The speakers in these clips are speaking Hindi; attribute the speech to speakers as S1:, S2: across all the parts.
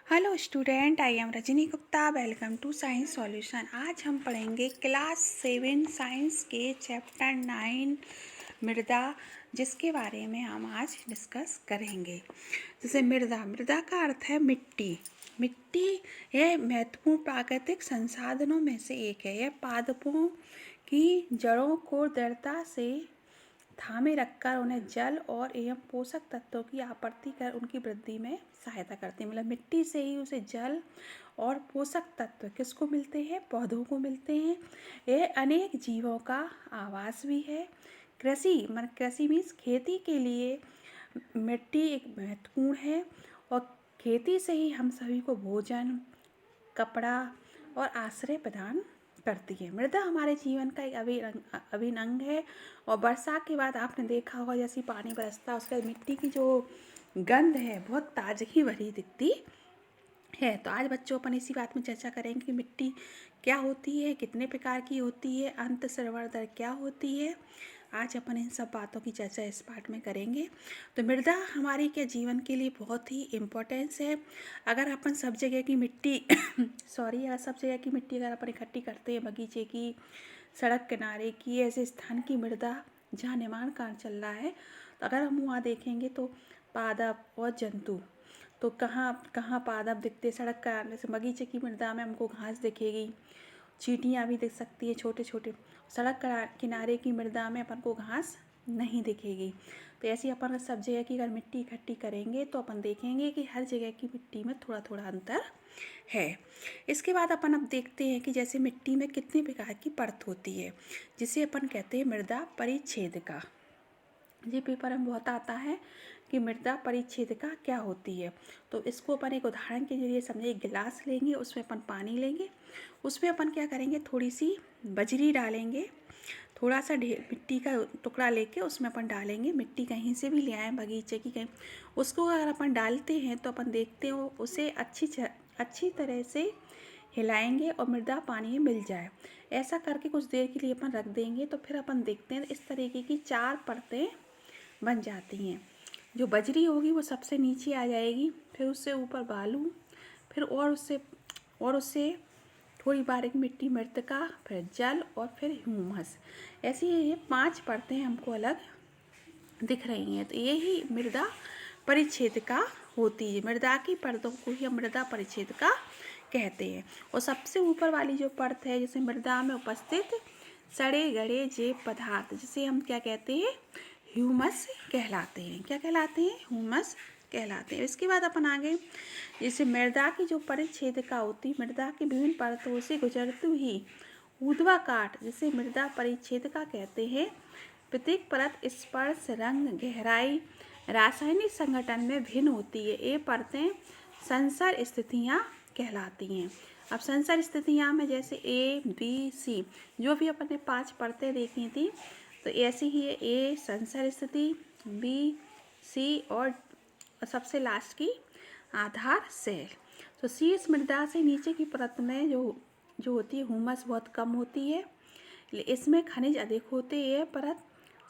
S1: Hello student, I am Rajni Gupta. Welcome to science solution. आज हम पढ़ेंगे क्लास 7 साइंस के चैप्टर 9 मृदा, जिसके बारे में हम आज डिस्कस करेंगे। जैसे मृदा का अर्थ है मिट्टी। मिट्टी यह महत्वपूर्ण प्राकृतिक संसाधनों में से एक है। यह पादपों की जड़ों को दृढ़ता से थामे रखकर उन्हें जल और एवं पोषक तत्वों की आपूर्ति कर उनकी वृद्धि में सहायता करती है। मतलब मिट्टी से ही उसे जल और पोषक तत्व किसको मिलते हैं? पौधों को मिलते हैं। यह अनेक जीवों का आवास भी है। कृषि मीन्स खेती के लिए मिट्टी एक महत्वपूर्ण है, और खेती से ही हम सभी को भोजन, कपड़ा और आश्रय प्रदान करती है। मृदा हमारे जीवन का एक अभिन्न अंग है। और वर्षा के बाद आपने देखा होगा, जैसे पानी बरसता है उसके बाद मिट्टी की जो गंध है बहुत ताजगी भरी दिखती है। तो आज बच्चों अपन इसी बात में चर्चा करेंगे कि मिट्टी क्या होती है, कितने प्रकार की होती है, अंत सरवर दर क्या होती है। आज अपन इन सब बातों की चर्चा इस पार्ट में करेंगे। तो मृदा हमारे क्या जीवन के लिए बहुत ही इम्पोर्टेंस है। अगर अपन सब जगह की मिट्टी अगर सब जगह की मिट्टी अगर अपन इकट्ठी करते हैं, बगीचे की, सड़क किनारे की, ऐसे स्थान की मृदा जहाँ निर्माण कार्य चल रहा है, तो अगर हम वहाँ देखेंगे तो पादप और जंतु, तो कहाँ कहाँ पादप दिखते, सड़क का जैसे बगीचे की मृदा में हमको घास दिखेगी, चींटियाँ भी दिख सकती है छोटे छोटे। सड़क किनारे की मृदा में अपन को घास नहीं दिखेगी। तो ऐसी अपन सब जगह की अगर मिट्टी इकट्ठी करेंगे तो अपन देखेंगे कि हर जगह की मिट्टी में थोड़ा थोड़ा अंतर है। इसके बाद अपन अब देखते हैं कि जैसे मिट्टी में कितने प्रकार की परत होती है, जिसे अपन कहते हैं मृदा परिच्छेदिका। ये पेपर में बहुत आता है कि मृदा परिच्छेदिका क्या होती है। तो इसको अपन एक उदाहरण के जरिए समझे। एक गिलास लेंगे, उसमें अपन पानी लेंगे, उसमें अपन क्या करेंगे, थोड़ी सी बजरी डालेंगे, थोड़ा सा मिट्टी का टुकड़ा लेके उसमें अपन डालेंगे। मिट्टी कहीं से भी ले आए, बगीचे की कहीं, उसको अगर अपन डालते हैं तो अपन देखते हो उसे अच्छी तरह से हिलाएंगे और मृदा पानी में मिल जाए। ऐसा करके कुछ देर के लिए अपन रख देंगे, तो फिर अपन देखते हैं इस तरीके की 4 परतें बन जाती हैं। जो बजरी होगी वो सबसे नीचे आ जाएगी, फिर उससे ऊपर बालू, फिर और उससे थोड़ी बारीक मिट्टी मृतिका, फिर जल और फिर ह्यूमस। ऐसी ये 5 परतें हमको अलग दिख रही हैं। तो ये ही मृदा परिच्छेदिका होती है। मृदा की परतों को ही हम मृदा परिच्छेदिका कहते हैं। और सबसे ऊपर वाली जो परत है, जैसे मृदा में उपस्थित सड़े गले जैव पदार्थ, जिसे हम क्या कहते हैं, ह्यूमस कहलाते हैं। क्या कहलाते हैं? ह्यूमस कहलाते हैं। इसके बाद अपन आगे, जैसे मृदा की जो परिच्छेदिका होती है, मृदा की विभिन्न परतों से गुजरती हुई ऊर्ध्वाकाट, जिसे मृदा परिच्छेदिका कहते हैं। प्रत्येक परत स्पर्श, रंग, गहराई, रासायनिक संगठन में भिन्न होती है। ये परतें संकर स्थितियाँ कहलाती हैं। अब संकर स्थितियाँ में जैसे ए बी सी, जो भी अपन ने 5 परतें देखी थी, तो ऐसी ही है। ए संकर स्थिति, बी सी और सबसे लास्ट की आधार सेल। तो शीर्ष मृदा से नीचे की परत में जो होती है ह्यूमस बहुत कम होती है। इसमें खनिज अधिक होते हैं। यह परत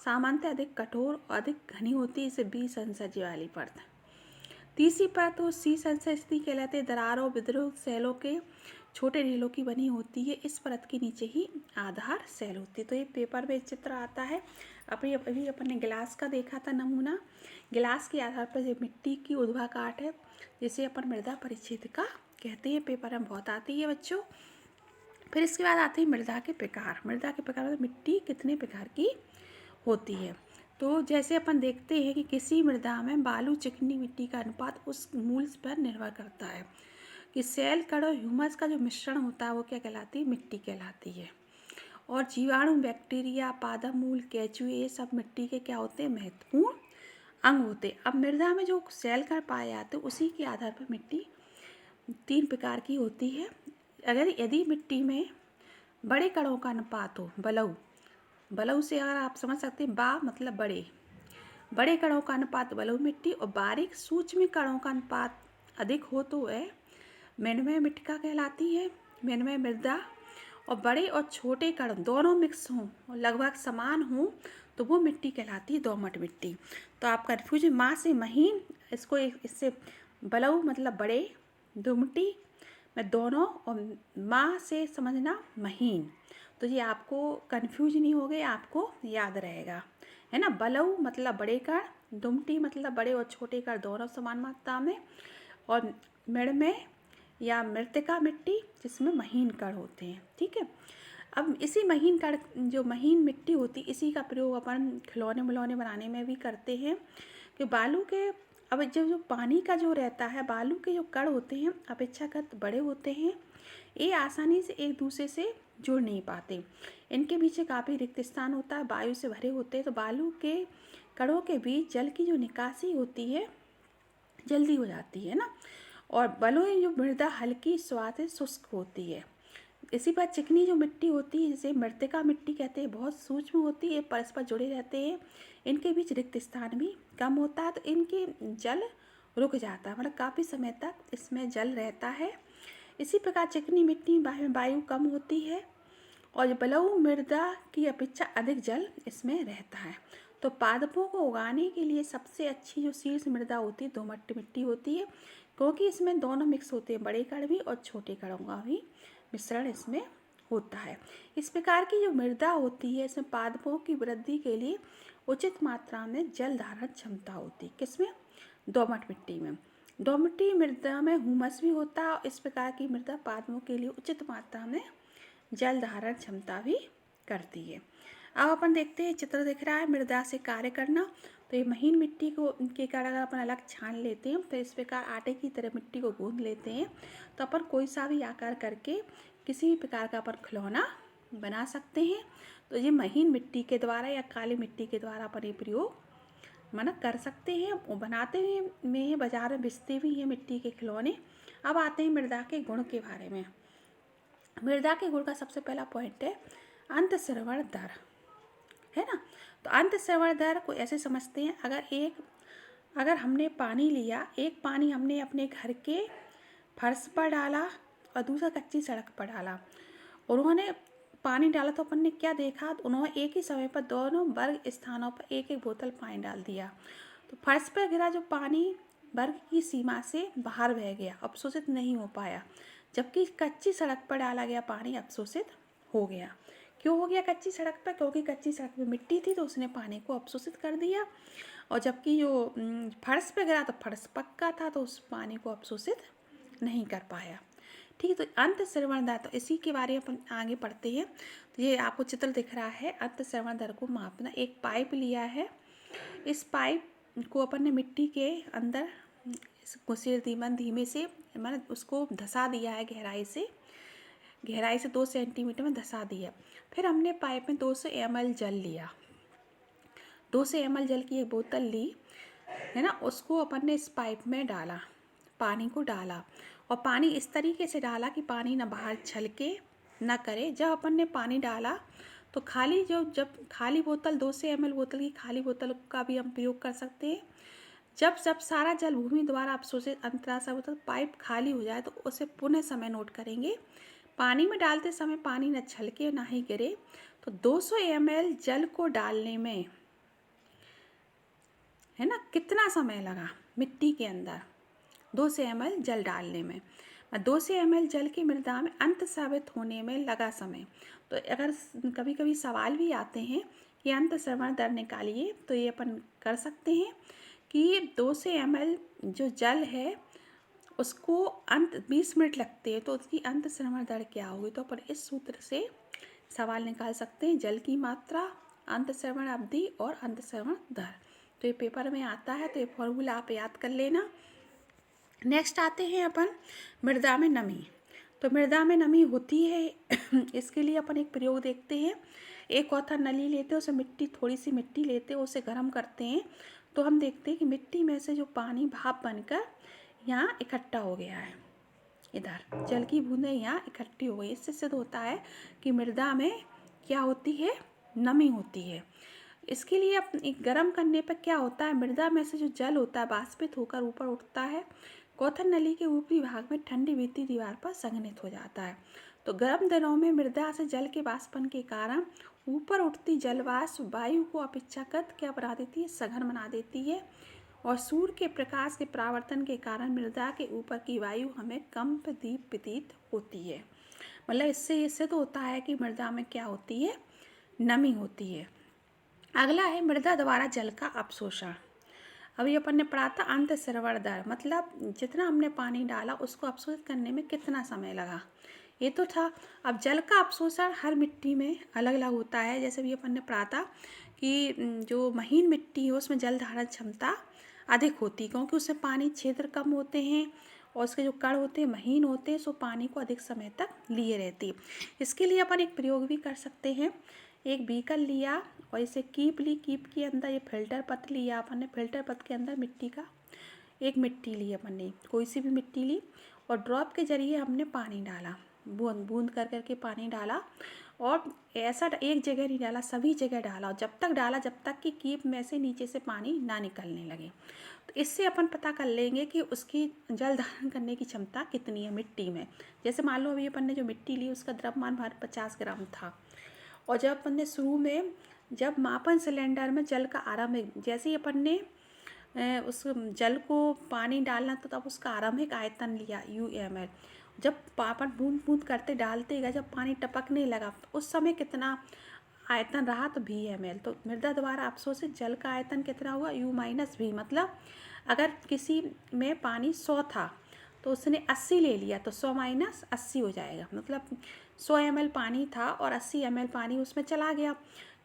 S1: सामान्यतः अधिक कठोर और अधिक घनी होती है। इसे बी संसर्ज्य वाली परत। तीसरी परत तो सी संसर स्थिति कहलाते हैं। दरारों, विद्रुह सेलों के छोटे ढीलों की बनी होती है। इस परत के नीचे ही आधार सेल होती है। तो ये पेपर में चित्र आता है। अभी अपन ने गिलास का देखा था नमूना। गिलास के आधार पर जो मिट्टी की ऊर्ध्वाकाट है, जिसे अपन मृदा परिच्छेदिका कहते हैं। पेपर में बहुत आती है बच्चों। फिर इसके बाद आते हैं मृदा के प्रकार। मृदा के प्रकार मतलब मिट्टी कितने प्रकार की होती है। तो जैसे अपन देखते हैं कि किसी मृदा में बालू चिकनी मिट्टी का अनुपात उस मूल पर निर्भर करता है कि सेल, कण और ह्यूमस का जो मिश्रण होता है वो क्या कहलाती है? मिट्टी कहलाती है। और जीवाणु, बैक्टीरिया, पादप मूल, केंचुए, ये सब मिट्टी के क्या होते हैं? महत्वपूर्ण अंग होते हैं। अब मृदा में जो सेल कण पाए जाते हैं, उसी के आधार पर मिट्टी 3 प्रकार की होती है। यदि मिट्टी में बड़े कणों का अनुपात हो, बलऊ से अगर आप समझ सकते हैं, बा मतलब बड़े कणों का अनुपात बलऊ मिट्टी, और बारीक सूक्ष्म कणों का अनुपात अधिक हो तो वह मेन्मय मृत्तिका कहलाती है, मेन्मय मृदा। और बड़े और छोटे कण दोनों मिक्स हों और लगभग समान हों तो वो मिट्टी कहलाती है दोमट मिट्टी। तो आप कन्फ्यूजन, माँ से महीन, इससे बलऊ मतलब बड़े, दुमटी में दोनों, और माँ से समझना महीन। तो ये आपको कन्फ्यूज नहीं हो गए, आपको याद रहेगा, है ना। बलऊ मतलब बड़े कण, दुमटी मतलब बड़े और छोटे कण दोनों समान मात्रा में, और मिड़ में या मृत्तिका मिट्टी जिसमें महीन कण होते हैं, ठीक है। अब इसी महीन कण, जो महीन मिट्टी होती, इसी का प्रयोग अपन खिलौने मिलौने बनाने में भी करते हैं। कि बालू के, अब जो पानी का जो रहता है, बालू के जो कण होते हैं अपेक्षाकृत बड़े होते हैं, ये आसानी से एक दूसरे से जुड़ नहीं पाते, इनके पीछे काफ़ी रिक्त स्थान होता है, वायु से भरे होते हैं। तो बालू के कणों के बीच जल की जो निकासी होती है जल्दी हो जाती है ना, और बलुई जो मृदा हल्की स्वाद शुष्क होती है। इसी पर चिकनी जो मिट्टी होती है जिसे मृत्तिका मिट्टी कहते हैं, बहुत सूक्ष्म होती है, परस्पर जुड़े रहते हैं, इनके बीच रिक्त स्थान भी कम होता है, तो इनके जल रुक जाता है, मतलब काफ़ी समय तक इसमें जल रहता है। इसी प्रकार चिकनी मिट्टी में वायु कम होती है, और बलुई मृदा की अपेक्षा अधिक जल इसमें रहता है। तो पादपों को उगाने के लिए सबसे अच्छी जो शीर्ष मृदा होती है दोमट मिट्टी होती है, क्योंकि इसमें दोनों मिक्स होते हैं, बड़े कण भी और छोटे कणों का भी मिश्रण इसमें होता है। इस प्रकार की जो मृदा होती है, इसमें पादपों की वृद्धि के लिए उचित मात्रा में जल धारण क्षमता होती है। किसमें? दोमट मिट्टी में। दोमटी मृदा में हुमस भी होता है, और इस प्रकार की मृदा पादपों के लिए उचित मात्रा में जल धारण क्षमता भी करती है। अब अपन देखते हैं, चित्र दिख रहा है मृदा से कार्य करना। तो ये महीन मिट्टी को के कारण अगर अपन अलग छान लेते हैं, तो इस प्रकार आटे की तरह मिट्टी को गूंद लेते हैं, तो अपन कोई सा भी आकार करके किसी भी प्रकार का अपन खिलौना बना सकते हैं। तो ये महीन मिट्टी के द्वारा या काली मिट्टी के द्वारा अपन ये प्रयोग कर सकते हैं, और बनाते हुए में बाजार में बेचते भी हैं मिट्टी के खिलौने। अब आते हैं मृदा के गुण के बारे में। मृदा के गुण का सबसे पहला पॉइंट है अंतःस्रवण दर, है ना। तो अंतःस्रवण दर को ऐसे समझते हैं, अगर हमने पानी लिया, एक पानी हमने अपने घर के फर्श पर डाला और दूसरा कच्ची सड़क पर डाला, उन्होंने पानी डाला, तो अपन ने क्या देखा, तो उन्होंने एक ही समय पर दोनों वर्ग स्थानों पर एक एक बोतल पानी डाल दिया। तो फर्श पर गिरा जो पानी वर्ग की सीमा से बाहर बह गया, अवशोषित नहीं हो पाया, जबकि कच्ची सड़क पर डाला गया पानी अवशोषित हो गया। क्यों हो गया कच्ची सड़क पर? क्योंकि कच्ची सड़क में मिट्टी थी, तो उसने पानी को अवशोषित कर दिया, और जबकि जो फर्श पे गिरा तो फर्श पक्का था, तो उस पानी को अवशोषित नहीं कर पाया। ठीक है, तो अंतःस्रवण दर, तो इसी के बारे में अपन आगे पढ़ते हैं। तो ये आपको चित्र दिख रहा है, अंतःस्रवण दर को मापना। एक पाइप लिया है, इस पाइप को अपन ने मिट्टी के अंदर घुसेड़ दी, धीमे से उसको धसा दिया है, गहराई से 2 सेंटीमीटर में धसा दिया। फिर हमने पाइप में 200 ml जल लिया, 200 ml जल की एक बोतल ली, है ना। उसको अपन ने इस पाइप में डाला, पानी को डाला, और पानी इस तरीके से डाला कि पानी ना बाहर छलके ना करे। जब अपन ने पानी डाला, तो जब खाली बोतल, 200 ml बोतल की खाली बोतल का भी हम प्रयोग कर सकते हैं। जब सारा जल भूमि द्वारा अवशोषित अंतराल से बोतल पाइप खाली हो जाए, तो उसे पुनः समय नोट करेंगे। पानी में डालते समय पानी न छलके ना ही गिरे। तो 200 ml जल को डालने में, है ना, कितना समय लगा मिट्टी के अंदर 200 ml जल डालने में। 200 ml जल की मृदा में अंतःस्रावित होने में लगा समय। तो अगर कभी कभी सवाल भी आते हैं कि अंतःस्रवण दर निकालिए, तो ये अपन कर सकते हैं कि 200 ml जो जल है उसको 20 मिनट लगते हैं, तो उसकी अंतःस्रवण दर क्या होगी। तो अपन इस सूत्र से सवाल निकाल सकते हैं, जल की मात्रा, अंतःस्रवण अवधि और अंतःस्रवण दर। तो ये पेपर में आता है, तो ये फॉर्मूला आप याद कर लेना। नेक्स्ट आते हैं अपन मृदा में नमी। तो मृदा में नमी होती है इसके लिए अपन एक प्रयोग देखते हैं। एक औथर नली लेते हैं, उसमें थोड़ी सी मिट्टी लेते हैं, उसे गर्म करते हैं, तो हम देखते हैं कि मिट्टी में से जो पानी भाप बनकर यहाँ इकट्ठा हो गया है, इधर जल की बूंदें यहाँ इकट्ठी हो गई। इससे सिद्ध होता है कि मृदा में क्या होती है, नमी होती है। इसके लिए गर्म करने पर क्या होता है, मृदा में से जो जल होता है वाष्पित होकर ऊपर उठता है, गौथन नली के ऊपरी भाग में ठंडी भीतरी दीवार पर संघनित हो जाता है। तो गर्म दिनों में मृदा से जल के वाष्पन के कारण ऊपर उठती जलवाष्प वायु को अपेक्षाकृत क्या बना देती है, सघन बना देती है, और सूर्य के प्रकाश के परावर्तन के कारण मृदा के ऊपर की वायु हमें कम प्रतीत होती है। मतलब इससे तो होता है कि मृदा में क्या होती है, नमी होती है। अगला है मृदा द्वारा जल का अपशोषण। अभी अपन ने पढ़ा था अंतःस्रावण दर, मतलब जितना हमने पानी डाला उसको अपशोषित करने में कितना समय लगा, ये तो था। अब जल का अपशोषण हर मिट्टी में अलग अलग होता है। जैसे भी अपन ने पढ़ा था कि जो महीन मिट्टी है उसमें जल धारण क्षमता अधिक होती है, क्योंकि उसमें पानी क्षेत्र कम होते हैं और उसके जो कण होते हैं महीन होते हैं, सो पानी को अधिक समय तक लिए रहती है। इसके लिए अपन एक प्रयोग भी कर सकते हैं। एक बीकर लिया और इसे कीप ली, कीप के अंदर ये फिल्टर पत्र लिया अपन ने, फिल्टर पत्र के अंदर मिट्टी का एक मिट्टी ली अपन ने, कोई सी भी मिट्टी ली, और ड्रॉप के जरिए हमने पानी डाला, बूंद बूंद कर करके पानी डाला, और ऐसा एक जगह नहीं डाला, सभी जगह डाला, और जब तक डाला जब तक कि कीप में से नीचे से पानी ना निकलने लगे। तो इससे अपन पता कर लेंगे कि उसकी जल धारण करने की क्षमता कितनी है मिट्टी में। जैसे मान लो अभी अपन ने जो मिट्टी ली उसका द्रव्यमान भार 50 ग्राम था, और जब अपन ने शुरू में जब मापन सिलेंडर में जल का आरंभिक, जैसे ही अपन ने उस जल को पानी डालना तो तब उसका आरंभिक आयतन लिया UmL। जब अपन बूंद बूंद करते डालते गए, जब पानी टपकने लगा तो उस समय कितना आयतन रहा, तो VmL। तो मृदा द्वारा अपशोषित जल का आयतन कितना हुआ, U-V। मतलब अगर किसी में पानी 100 था तो उसने 80 ले लिया, तो 100 माइनस 80 हो जाएगा। मतलब 100 ml पानी था और 80 ml पानी उसमें चला गया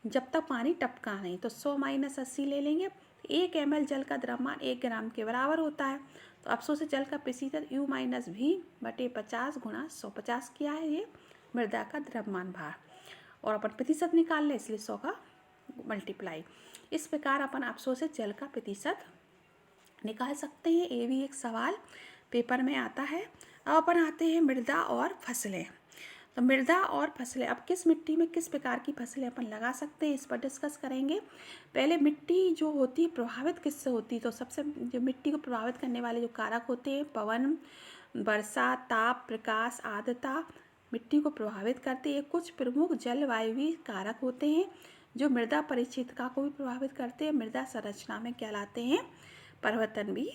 S1: जब तक पानी टपका नहीं, तो 100 माइनस 80 ले लेंगे। 1 ml जल का द्रव्यमान 1 ग्राम के बराबर होता है। तो अपशोषित जल का प्रतिशत U-V/50 गुणा 100। 50 क्या है, ये मृदा का द्रव्यमान भार, और अपन प्रतिशत निकाल लें इसलिए 100 का मल्टीप्लाई। इस प्रकार अपन अपशोषित जल का प्रतिशत निकाल सकते हैं। ये भी एक सवाल पेपर में आता है। अब अपन आते हैं मृदा और फसलें। तो मृदा और फसलें, अब किस मिट्टी में किस प्रकार की फसलें अपन लगा सकते हैं, इस पर डिस्कस करेंगे। पहले मिट्टी जो होती है प्रभावित किससे होती है, तो सबसे जो मिट्टी को प्रभावित करने वाले जो कारक होते हैं, पवन, वर्षा, ताप, प्रकाश, आर्द्रता मिट्टी को प्रभावित करते हैं। कुछ प्रमुख जलवायु कारक होते हैं जो मृदा परिक्षेत्रता को भी प्रभावित करते हैं, मृदा संरचना में क्या लाते हैं, परिवर्तन भी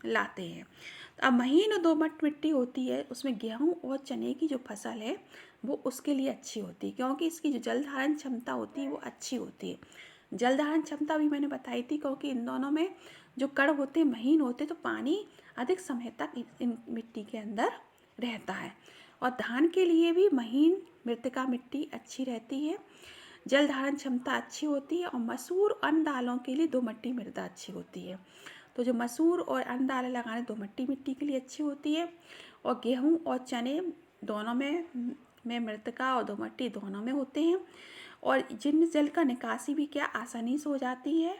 S1: लाते हैं। तो अब महीन और दोमट मिट्टी होती है, उसमें गेहूं और चने की जो फसल है वो उसके लिए अच्छी होती है, क्योंकि इसकी जो जल धारण क्षमता होती है वो अच्छी होती है। जल धारण क्षमता भी मैंने बताई थी, क्योंकि इन दोनों में जो कण होते हैं महीन होते, तो पानी अधिक समय तक इन मिट्टी के अंदर रहता है। और धान के लिए भी महीन मृतिका मिट्टी अच्छी रहती है, जल धारण क्षमता अच्छी होती है। और मसूर और अन्य दालों के लिए दोमट्टी मृदा अच्छी होती है। तो जो मसूर और अन्य दालें लगाने दोमट्टी मिट्टी के लिए अच्छी होती है। और गेहूं और चने दोनों में मृतिका और दोमट्टी दोनों में होते हैं, और जिनमें जल का निकासी भी क्या आसानी से हो जाती है।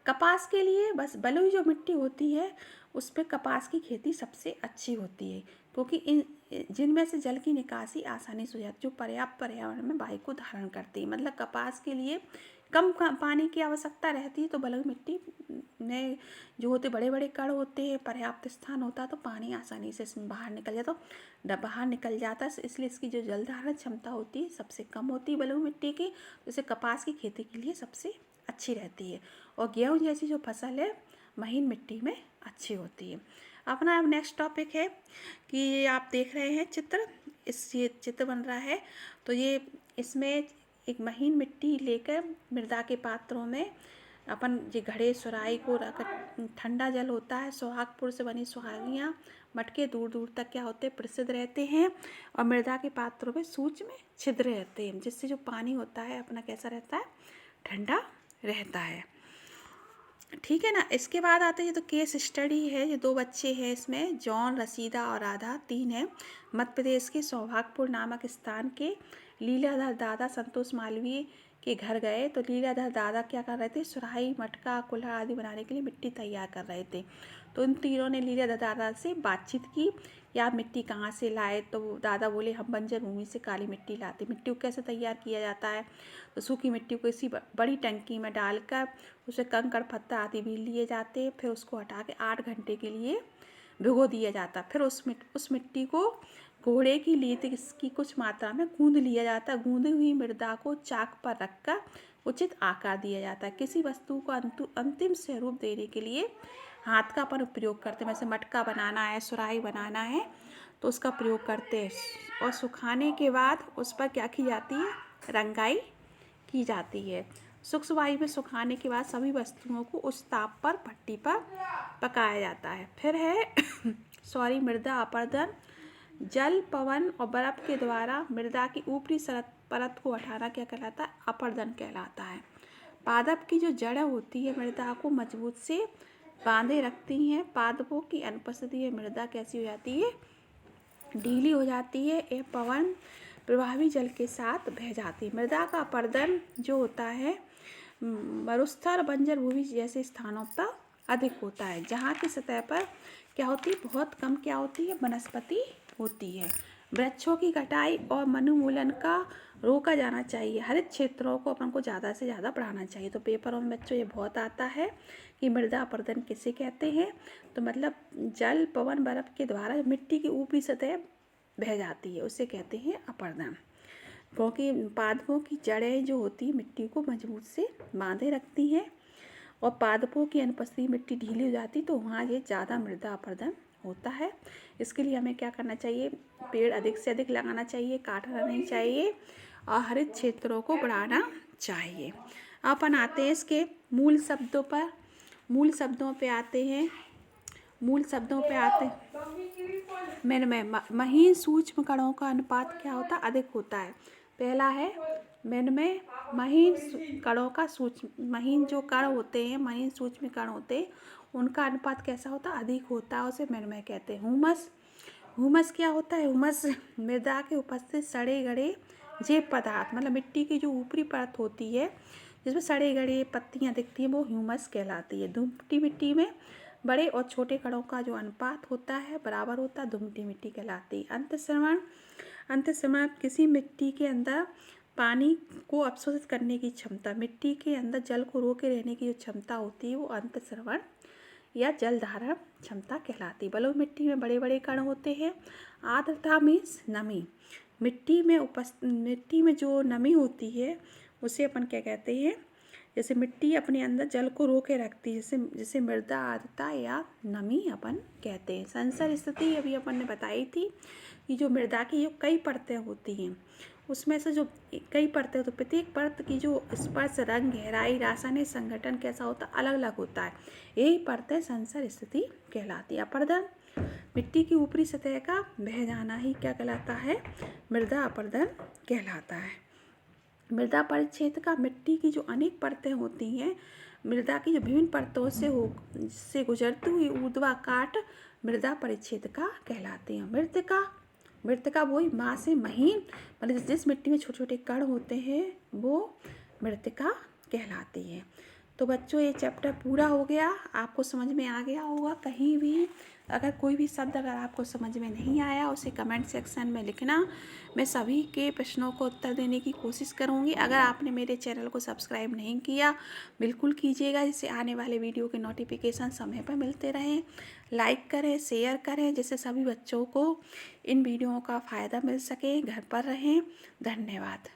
S1: कपास के लिए बस बलुई जो मिट्टी होती है उस पर कपास की खेती सबसे अच्छी होती है, क्योंकि इन जिनमें से जल की निकासी आसानी से हो जाती है, जो पर्याप्त पर्यावरण में वायु को धारण करती है। मतलब कपास के लिए कम पानी की आवश्यकता रहती है, तो बलुई मिट्टी में जो होते बड़े बड़े कण होते हैं, पर्याप्त स्थान होता है, तो पानी आसानी से इसमें बाहर निकल जाता है। इसलिए इसकी जो जल धारण क्षमता होती है सबसे कम होती है बलुई मिट्टी की, तो इसे कपास की खेती के लिए सबसे अच्छी रहती है। और गेहूँ जैसी जो फसल है महीन मिट्टी में अच्छी होती है। अपना अब नेक्स्ट टॉपिक है कि आप देख रहे हैं चित्र, ये चित्र बन रहा है, तो ये इसमें एक महीन मिट्टी लेकर मृदा के पात्रों में अपन ये घड़े सुराही को रखकर, ठंडा जल होता है, सुहागपुर से बनी सुहागियाँ मटके दूर दूर तक क्या होते हैं, प्रसिद्ध रहते हैं। और मृदा के पात्रों में सूक्ष्म छिद्र रहते हैं, जिससे जो पानी होता है अपना कैसा रहता है, ठंडा रहता है। ठीक है ना। इसके बाद आते हैं, तो केस स्टडी है, ये 2 बच्चे हैं इसमें, जॉन, रसीदा और राधा, 3 हैं। मध्य प्रदेश के सौभागपुर नामक स्थान के लीलाधर दादा संतोष मालवीय के घर गए। तो लीलाधर दादा क्या कर रहे थे, सुराही, मटका, कुल्हाड़ आदि बनाने के लिए मिट्टी तैयार कर रहे थे। तो इन तीनों ने लीलाधर दादा से बातचीत की, या मिट्टी कहाँ से लाए। तो दादा बोले हम बंजर भूमि से काली मिट्टी लाते। मिट्टी को कैसे तैयार किया जाता है, तो सूखी मिट्टी को इसी बड़ी टंकी में डालकर उसे कंकड़ पत्थर आदि भी लिए जाते हैं, फिर उसको हटा के 8 घंटे के लिए भिगो दिया जाता। फिर उस मिट्टी को कोहड़े की लीद की कुछ मात्रा में गूंद लिया जाता। गूंदी हुई मृदा को चाक पर रखकर उचित आकार दिया जाता है। किसी वस्तु को अंतिम स्वरूप देने के लिए हाथ का अपन उपयोग करते हैं। जैसे मटका बनाना है, सुराही बनाना है तो उसका प्रयोग करते हैं। और सुखाने के बाद उस पर क्या की जाती है, रंगाई की जाती है। शुष्क वायु में सुखाने के बाद सभी वस्तुओं को उस ताप पर भट्टी पर पकाया जाता है। फिर है मृदा अपरदन। जल, पवन और बर्फ के द्वारा मृदा की ऊपरी परत को हटाना क्या कहलाता है, अपरदन कहलाता है। पादप की जो जड़ें होती है मृदा को मजबूत से बांधे रखती हैं। पादपों की अनुपस्थिति में मृदा कैसी हो जाती है, ढीली हो जाती है। यह पवन प्रभावी जल के साथ बह जाती है। मृदा का अपरदन जो होता है मरुस्थल, बंजर भूमि जैसे स्थानों पर अधिक होता है, जहाँ की सतह पर क्या होती है, बहुत कम क्या होती है, वनस्पति होती है। वृक्षों की कटाई और वनोन्मूलन का रोका जाना चाहिए। हरित क्षेत्रों को अपन को ज़्यादा से ज़्यादा बढ़ाना चाहिए। तो पेपरों में बच्चों ये बहुत आता है कि मृदा अपरदन किसे कहते हैं, तो मतलब जल, पवन, बर्फ के द्वारा मिट्टी की ऊपरी सतह बह जाती है उसे कहते हैं अपरदन। क्योंकि पादपों की जड़ें जो होती है मिट्टी को मजबूत से बांधे रखती हैं और पादपों की अनुपस्थिति मिट्टी ढीली हो जाती तो वहाँ ये ज़्यादा मृदा अपरदन होता है। इसके लिए हमें क्या करना चाहिए, पेड़ अधिक से अधिक लगाना चाहिए, काटना नहीं चाहिए और हरित क्षेत्रों को बढ़ाना चाहिए। अपन आते हैं इसके मूल शब्दों पर। मूल शब्दों पे आते हैं में महीन सूक्ष्म कणों का अनुपात क्या होता है, अधिक होता है। पहला है में महीन कणों का महीन जो कण होते हैं, महीन सूक्ष्म कण होते हैं, उनका अनुपात कैसा होता है, अधिक होता है, उसे में कहते हैं। हुमस क्या होता है, हुमस मृदा के उपस्थित सड़े गड़े जैव पदार्थ, मतलब मिट्टी की जो ऊपरी परत होती है जिसमें सड़े गड़े पत्तियां दिखती हैं वो ह्यूमस कहलाती है। धुमटी मिट्टी में बड़े और छोटे कणों का जो अनुपात होता है बराबर होता है, धुमटी मिट्टी कहलाती है। अंतःश्रवण किसी मिट्टी के अंदर पानी को अवशोषित करने की क्षमता, मिट्टी के अंदर जल को रोके रहने की जो क्षमता होती है वो अंतःश्रवण या जल धारण क्षमता कहलाती है। बलुई मिट्टी में बड़े बड़े कण होते हैं। आर्द्रता मीन्स नमी, मिट्टी में जो नमी होती है उसे अपन क्या कहते हैं, जैसे मिट्टी अपने अंदर जल को रोके रखती है, जैसे मृदा आर्द्रता या नमी अपन कहते हैं। संकर स्थिति अभी अपन ने बताई थी कि जो मृदा की जो कई परतें होती हैं उसमें से जो कई परतें तो प्रत्येक परत की जो स्पर्श, रंग, गहराई, रासायनिक संगठन कैसा होता है, अलग अलग होता है। यही परतें संकर स्थिति कहलाती है। अपरदन मिट्टी की ऊपरी सतह का बह जाना ही क्या कहलाता है, मृदा अपरदन कहलाता है। मृदा परिक्षेत्र का मिट्टी की जो अनेक परतें होती हैं, मृदा की जो विभिन्न परतों से गुजरती हुई ऊर्ध्वाकाट मृदा परिक्षेत्र का कहलाते हैं। मृतिका वही माँ से महीन, मतलब जिस मिट्टी में छोटे छोटे कण होते हैं वो मृतिका कहलाती है। तो बच्चों ये चैप्टर पूरा हो गया, आपको समझ में आ गया होगा। कहीं भी अगर कोई भी शब्द अगर आपको समझ में नहीं आया उसे कमेंट सेक्शन में लिखना, मैं सभी के प्रश्नों को उत्तर देने की कोशिश करूँगी। अगर आपने मेरे चैनल को सब्सक्राइब नहीं किया बिल्कुल कीजिएगा, जिससे आने वाले वीडियो के नोटिफिकेशन समय पर मिलते रहें। लाइक करें, शेयर करें, जिससे सभी बच्चों को इन वीडियोओं का फ़ायदा मिल सके। घर पर रहें। धन्यवाद।